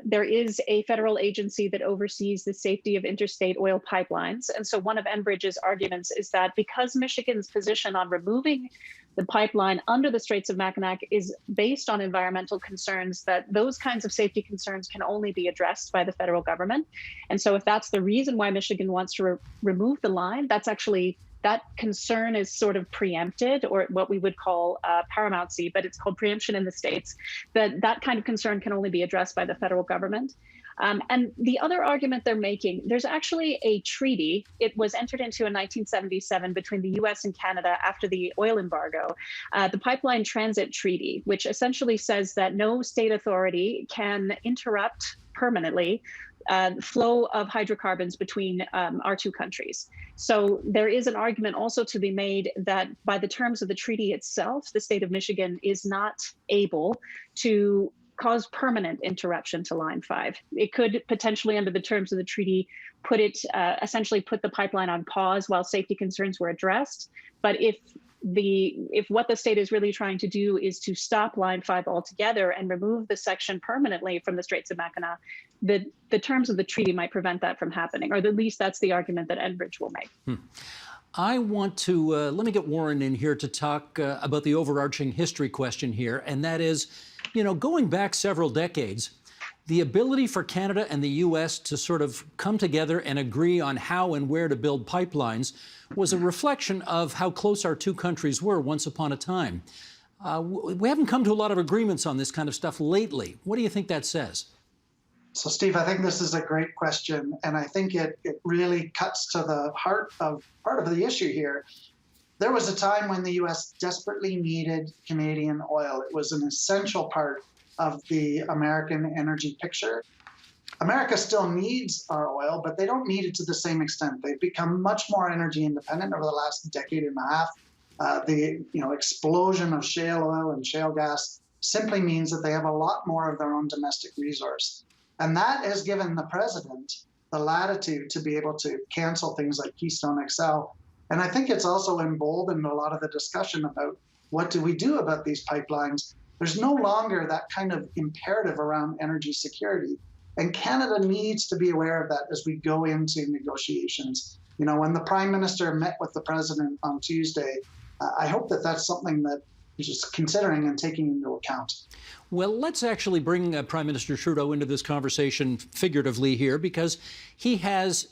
There is a federal agency that oversees the safety of interstate oil pipelines. And so one of Enbridge's arguments is that because Michigan's position on removing the pipeline under the Straits of Mackinac is based on environmental concerns, that those kinds of safety concerns can only be addressed by the federal government. And so if that's the reason why Michigan wants to remove the line, that concern is sort of preempted, or what we would call paramountcy, but it's called preemption in the States, that kind of concern can only be addressed by the federal government. And the other argument they're making, there's actually a treaty. It was entered into in 1977 between the US and Canada after the oil embargo, the Pipeline Transit Treaty, which essentially says that no state authority can interrupt permanently flow of hydrocarbons between our two countries. So there is an argument also to be made that by the terms of the treaty itself, the state of Michigan is not able to cause permanent interruption to Line 5. It could potentially, under the terms of the treaty, essentially put the pipeline on pause while safety concerns were addressed. But if what the state is really trying to do is to stop Line 5 altogether and remove the section permanently from the Straits of Mackinac, the terms of the treaty might prevent that from happening, or at least that's the argument that Enbridge will make. I want to, let me get Warren in here to talk about the overarching history question here, and that is, going back several decades, the ability for Canada and the U.S. to sort of come together and agree on how and where to build pipelines was a reflection of how close our two countries were once upon a time. We haven't come to a lot of agreements on this kind of stuff lately. What do you think that says? So, Steve, I think this is a great question, and I think it really cuts to the heart of part of the issue here. There was a time when the U.S. desperately needed Canadian oil. It was an essential part of the American energy picture. America still needs our oil, but they don't need it to the same extent. They've become much more energy independent over the last decade and a half. The explosion of shale oil and shale gas simply means that they have a lot more of their own domestic resource. And that has given the president the latitude to be able to cancel things like Keystone XL. And I think it's also emboldened a lot of the discussion about what do we do about these pipelines. There's no longer that kind of imperative around energy security. And Canada needs to be aware of that as we go into negotiations. When the Prime Minister met with the President on Tuesday, I hope that that's something that he's just considering and taking into account. Well, let's actually bring Prime Minister Trudeau into this conversation figuratively here, because he has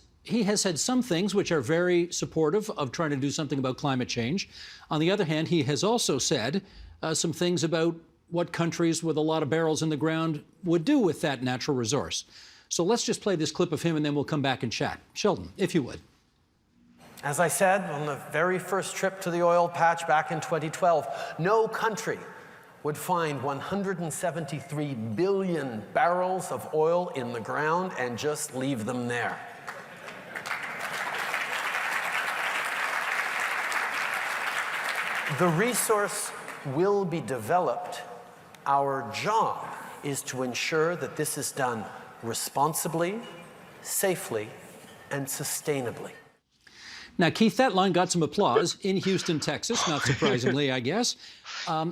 said some things which are very supportive of trying to do something about climate change. On the other hand, he has also said some things about what countries with a lot of barrels in the ground would do with that natural resource. So let's just play this clip of him and then we'll come back and chat. Sheldon, if you would. As I said on the very first trip to the oil patch back in 2012, no country would find 173 billion barrels of oil in the ground and just leave them there. The resource will be developed. Our job is to ensure that this is done responsibly, safely, and sustainably. Now, Keith, that line got some applause in Houston, Texas, not surprisingly, I guess.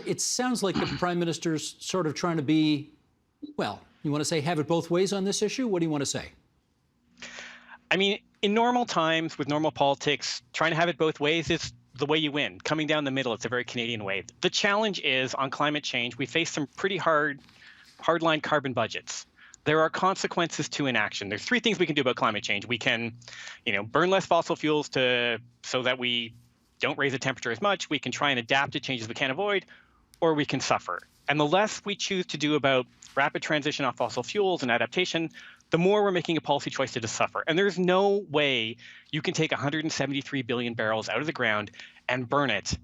It sounds like the Prime Minister's sort of trying to be, well, you want to say have it both ways on this issue? What do you want to say? I mean, in normal times with normal politics, trying to have it both ways is the way you win. Coming down the middle, it's a very Canadian way. The challenge is on climate change, we face some pretty hardline carbon budgets. There are consequences to inaction. There's three things we can do about climate change. We can, burn less fossil fuels so that we don't raise the temperature as much. We can try and adapt to changes we can't avoid, or we can suffer. And the less we choose to do about rapid transition off fossil fuels and adaptation, the more we're making a policy choice to suffer. And there's no way you can take 173 billion barrels out of the ground and burn it,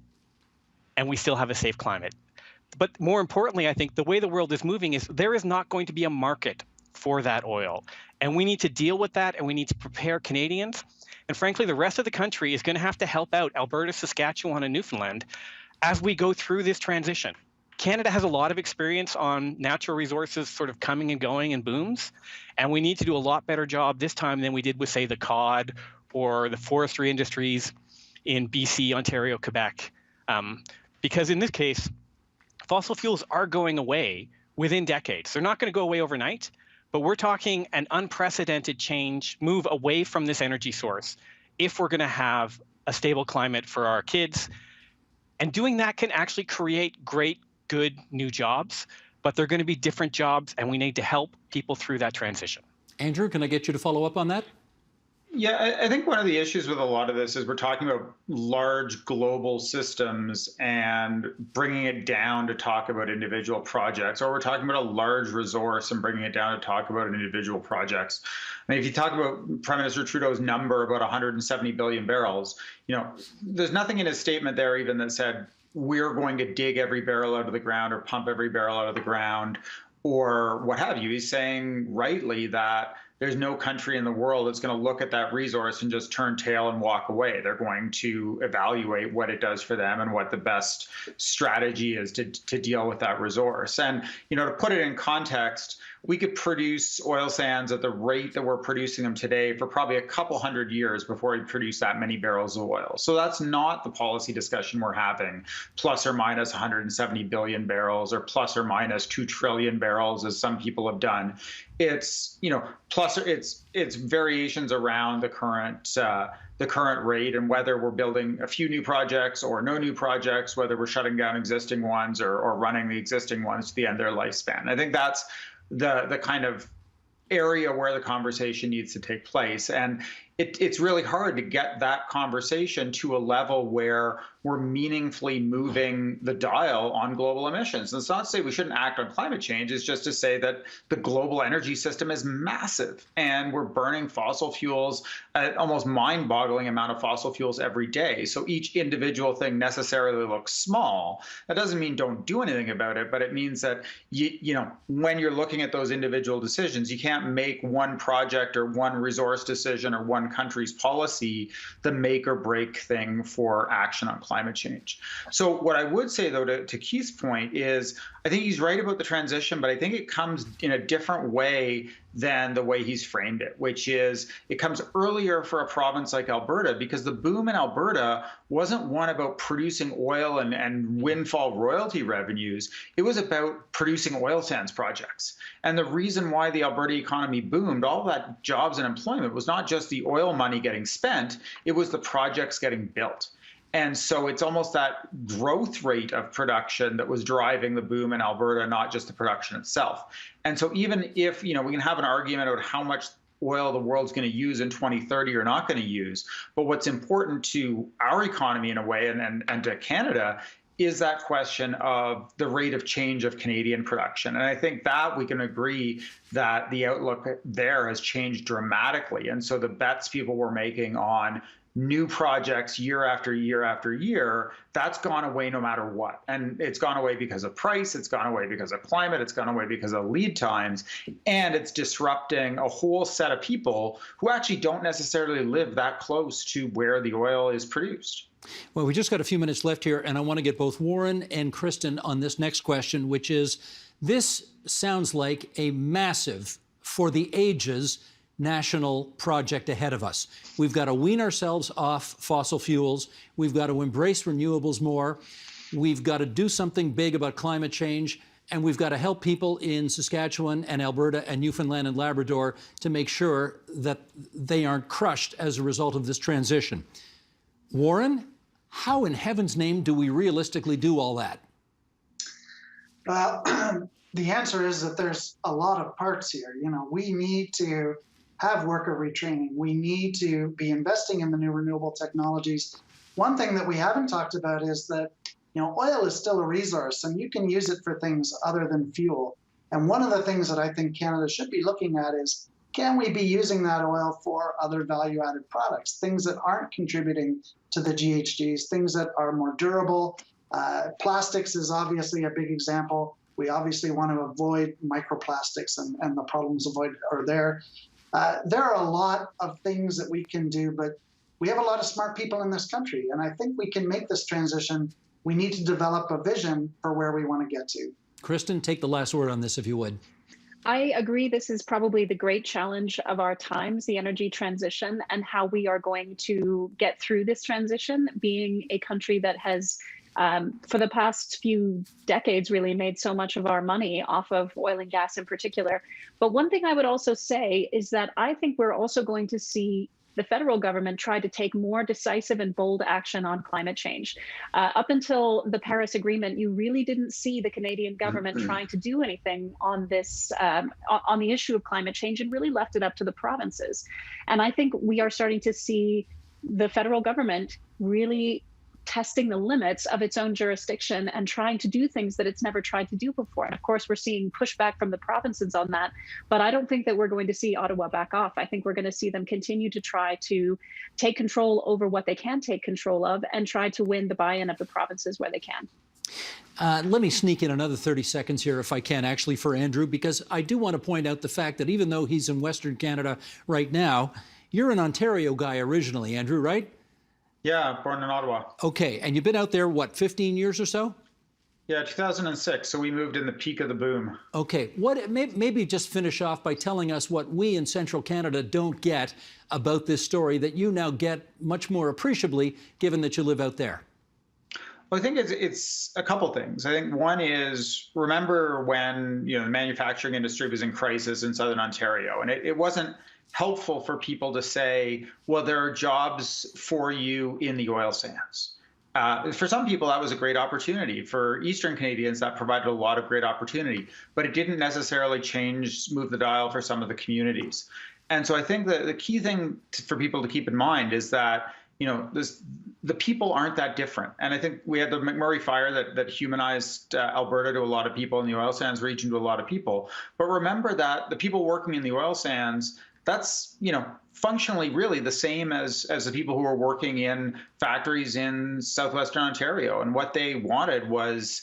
and we still have a safe climate. But more importantly, I think the way the world is moving is there is not going to be a market for that oil. And we need to deal with that, and we need to prepare Canadians. And frankly, the rest of the country is going to have to help out Alberta, Saskatchewan, and Newfoundland as we go through this transition. Canada has a lot of experience on natural resources sort of coming and going in booms, and we need to do a lot better job this time than we did with, say, the cod or the forestry industries in BC, Ontario, Quebec. Because in this case, fossil fuels are going away within decades. They're not going to go away overnight, but we're talking an unprecedented move away from this energy source if we're going to have a stable climate for our kids. And doing that can actually create great, good new jobs, but they're going to be different jobs, and we need to help people through that transition. Andrew, can I get you to follow up on that? Yeah, I think one of the issues with a lot of this is we're talking about large global systems and bringing it down to talk about individual projects, or we're talking about a large resource and bringing it down to talk about individual projects. I mean, if you talk about Prime Minister Trudeau's number about 170 billion barrels, there's nothing in his statement there even that said we're going to dig every barrel out of the ground or pump every barrel out of the ground or what have you. He's saying rightly that there's no country in the world that's going to look at that resource and just turn tail and walk away. They're going to evaluate what it does for them and what the best strategy is to deal with that resource. And, to put it in context, we could produce oil sands at the rate that we're producing them today for probably a couple hundred years before we produce that many barrels of oil. So that's not the policy discussion we're having, plus or minus 170 billion barrels or plus or minus 2 trillion barrels, as some people have done. It's, plus it's variations around the current rate and whether we're building a few new projects or no new projects, whether we're shutting down existing ones or running the existing ones to the end of their lifespan. I think that's the kind of area where the conversation needs to take place. And, it's really hard to get that conversation to a level where we're meaningfully moving the dial on global emissions. And it's not to say we shouldn't act on climate change, it's just to say that the global energy system is massive and we're burning fossil fuels, an almost mind-boggling amount of fossil fuels every day. So each individual thing necessarily looks small. That doesn't mean don't do anything about it, but it means that when you're looking at those individual decisions, you can't make one project or one resource decision or one country's policy the make or break thing for action on climate change. So what I would say, though, to Keith's point is I think he's right about the transition, but I think it comes in a different way than the way he's framed it, which is it comes earlier for a province like Alberta because the boom in Alberta wasn't one about producing oil and windfall royalty revenues. It was about producing oil sands projects. And the reason why the Alberta economy boomed, all that jobs and employment, was not just the oil money getting spent, it was the projects getting built. And so it's almost that growth rate of production that was driving the boom in Alberta, not just the production itself. And so even if, we can have an argument about how much oil the world's going to use in 2030 or not going to use, but what's important to our economy in a way and to Canada is that question of the rate of change of Canadian production. And I think that we can agree that the outlook there has changed dramatically. And so the bets people were making on new projects year after year after year, that's gone away no matter what. And it's gone away because of price, it's gone away because of climate, it's gone away because of lead times, and it's disrupting a whole set of people who actually don't necessarily live that close to where the oil is produced. Well, we just got a few minutes left here, and I want to get both Warren and Kristen on this next question, which is, this sounds like a massive, for the ages, national project ahead of us. We've got to wean ourselves off fossil fuels. We've got to embrace renewables more. We've got to do something big about climate change. And we've got to help people in Saskatchewan and Alberta and Newfoundland and Labrador to make sure that they aren't crushed as a result of this transition. Warren, how in heaven's name do we realistically do all that? Well, the answer is that there's a lot of parts here. We need to have worker retraining. We need to be investing in the new renewable technologies. One thing that we haven't talked about is that, oil is still a resource and you can use it for things other than fuel. And one of the things that I think Canada should be looking at is, can we be using that oil for other value-added products, things that aren't contributing to the GHGs, things that are more durable? Plastics is obviously a big example. We obviously want to avoid microplastics and the problems are there. There are a lot of things that we can do, but we have a lot of smart people in this country, and I think we can make this transition. We need to develop a vision for where we want to get to. Kristen, take the last word on this, if you would. I agree. This is probably the great challenge of our times, the energy transition, and how we are going to get through this transition, being a country that has for the past few decades really made so much of our money off of oil and gas in particular. But one thing I would also say is that I think we're also going to see the federal government try to take more decisive and bold action on climate change. Up until the Paris Agreement, you really didn't see the Canadian government trying to do anything on this, on the issue of climate change, and really left it up to the provinces. And I think we are starting to see the federal government really testing the limits of its own jurisdiction and trying to do things that it's never tried to do before. And of course, we're seeing pushback from the provinces on that, but I don't think that we're going to see Ottawa back off. I think we're going to see them continue to try to take control over what they can take control of and try to win the buy-in of the provinces where they can. Let me sneak in another 30 seconds here, if I can, actually, for Andrew, because I do want to point out the fact that even though he's in Western Canada right now, you're an Ontario guy originally, Andrew, right? Yeah, born in Ottawa. Okay, and you've been out there, what, 15 years or so? Yeah, 2006, so we moved in the peak of the boom. Okay, maybe just finish off by telling us what we in Central Canada don't get about this story that you now get much more appreciably, given that you live out there. Well, I think it's a couple things. I think one is, remember when the manufacturing industry was in crisis in Southern Ontario, and it wasn't helpful for people to say, well, there are jobs for you in the oil sands. For some people, that was a great opportunity. For Eastern Canadians, that provided a lot of great opportunity, but it didn't necessarily move the dial for some of the communities. And so I think that the key thing for people to keep in mind is that, the people aren't that different. And I think we had the McMurray fire that humanized Alberta to a lot of people, and the oil sands region to a lot of people. But remember that the people working in the oil sands, that's, functionally really the same as the people who are working in factories in southwestern Ontario. And what they wanted was,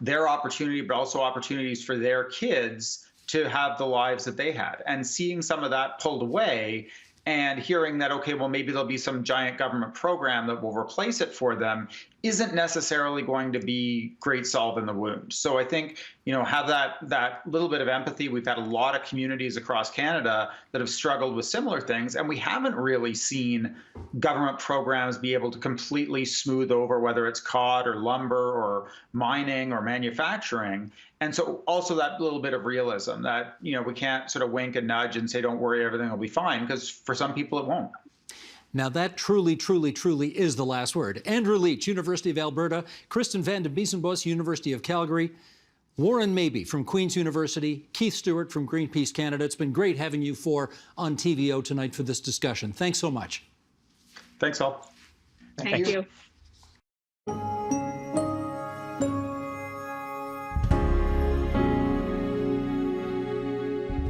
their opportunity, but also opportunities for their kids to have the lives that they had. And seeing some of that pulled away and hearing that, okay, well, maybe there'll be some giant government program that will replace it for them isn't necessarily going to be great salve in the wound. So I think, have that little bit of empathy. We've had a lot of communities across Canada that have struggled with similar things, and we haven't really seen government programs be able to completely smooth over whether it's cod or lumber or mining or manufacturing. And so also that little bit of realism that, we can't sort of wink and nudge and say, don't worry, everything will be fine, because for some people it won't. Now that truly, truly, truly is the last word. Andrew Leach, University of Alberta, Kristen van den Biesenbos, University of Calgary, Warren Mabey from Queen's University, Keith Stewart from Greenpeace Canada. It's been great having you four on TVO tonight for this discussion. Thanks so much. Thanks all. Thank you.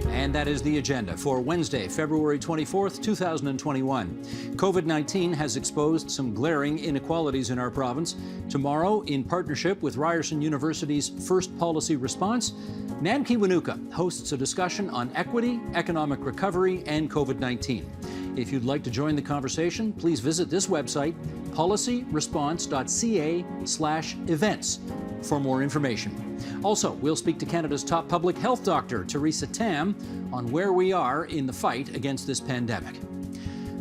And that is the agenda for Wednesday, February 24th, 2021. COVID-19 has exposed some glaring inequalities in our province. Tomorrow, in partnership with Ryerson University's First Policy Response, Nan Kiwanuka hosts a discussion on equity, economic recovery, and COVID-19. If you'd like to join the conversation, please visit this website, policyresponse.ca/events, for more information. Also, we'll speak to Canada's top public health doctor, Theresa Tam, on where we are in the fight against this pandemic.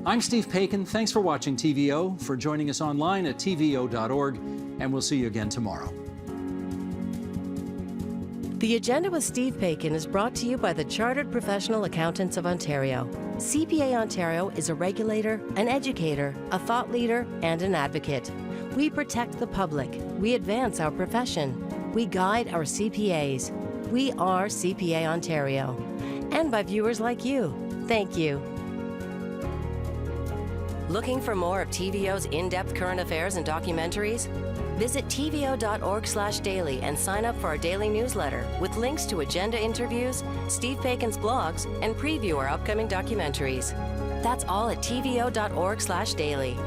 I'm Steve Paikin. Thanks for watching TVO, for joining us online at tvo.org, and we'll see you again tomorrow. The Agenda with Steve Paikin is brought to you by the Chartered Professional Accountants of Ontario. CPA Ontario is a regulator, an educator, a thought leader, and an advocate. We protect the public. We advance our profession. We guide our CPAs. We are CPA Ontario. And by viewers like you. Thank you. Looking for more of TVO's in-depth current affairs and documentaries? Visit tvo.org/daily and sign up for our daily newsletter with links to agenda interviews, Steve Paikin's blogs, and preview our upcoming documentaries. That's all at tvo.org/daily.